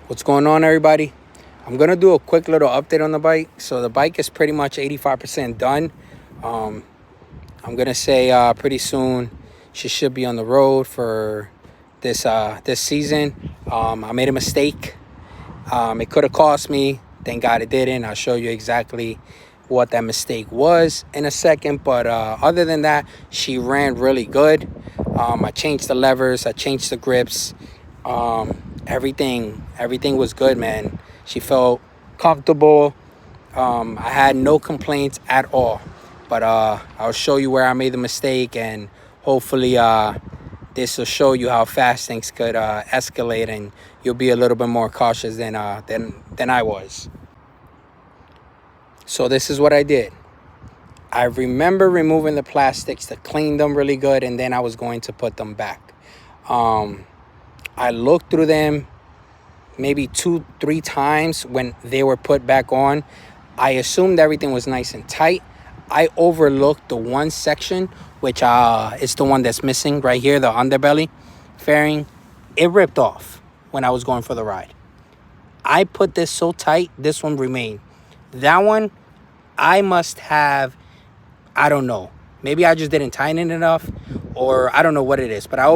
What's going on, everybody? I'm gonna do a quick little update on the bike. So the bike is pretty much 85% done. um, I'm gonna say pretty soon she should be on the road for this season. I made a mistake. It could have cost me. Thank God it didn't. I'll show you exactly what that mistake was in a second. But other than that, she ran really good. I changed the levers. I changed the grips. Everything was good, man. She felt comfortable. I had no complaints at all. But I'll show you where I made the mistake, and hopefully this will show you how fast things could escalate, and you'll be a little bit more cautious than I was. So this is what I did. I remember removing the plastics to clean them really good, and then I was going to put them back. I looked through them maybe 2-3 times when they were put back on. I assumed everything was nice and tight. I overlooked the one section, which is the one that's missing right here, the underbelly fairing. It ripped off when I was going for the ride. I put this so tight, this one remained. That one, I must have, I don't know. Maybe I just didn't tighten it enough, or I don't know what it is. But I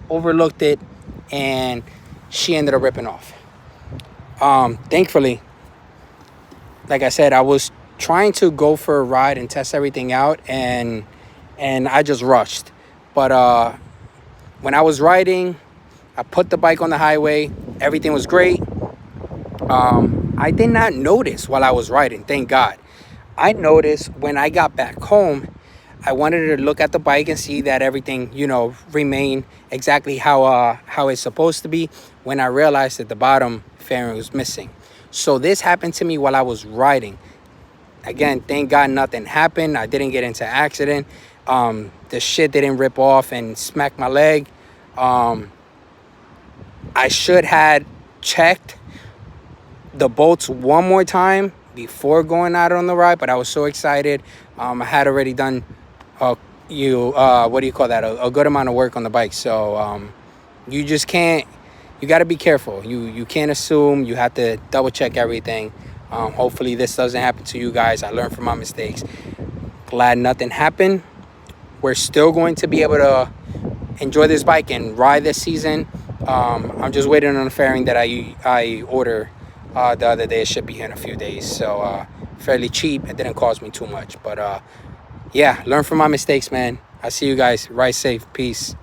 overlooked it, and she ended up ripping off. Thankfully, like I said, I was trying to go for a ride and test everything out, and I just rushed. But when I was riding, I put the bike on the highway. Everything was great. I did not notice while I was riding, thank God. I noticed when I got back home. I wanted to look at the bike and see that everything, remained exactly how it's supposed to be, when I realized that the bottom fairing was missing. So this happened to me while I was riding. Again, thank God nothing happened. I didn't get into an accident. The shit didn't rip off and smack my leg. I should have checked the bolts one more time before going out on the ride, but I was so excited. I had already done a good amount of work on the bike. So you just can't, you got to be careful. You can't assume. You have to double check everything. Hopefully this doesn't happen to you guys. I learned from my mistakes. Glad nothing happened. We're still going to be able to enjoy this bike and ride this season. I'm just waiting on a fairing that I ordered the other day. It should be here in a few days. So fairly cheap. It didn't cost me too much. But yeah, learn from my mistakes, man. I see you guys. Ride safe. Peace.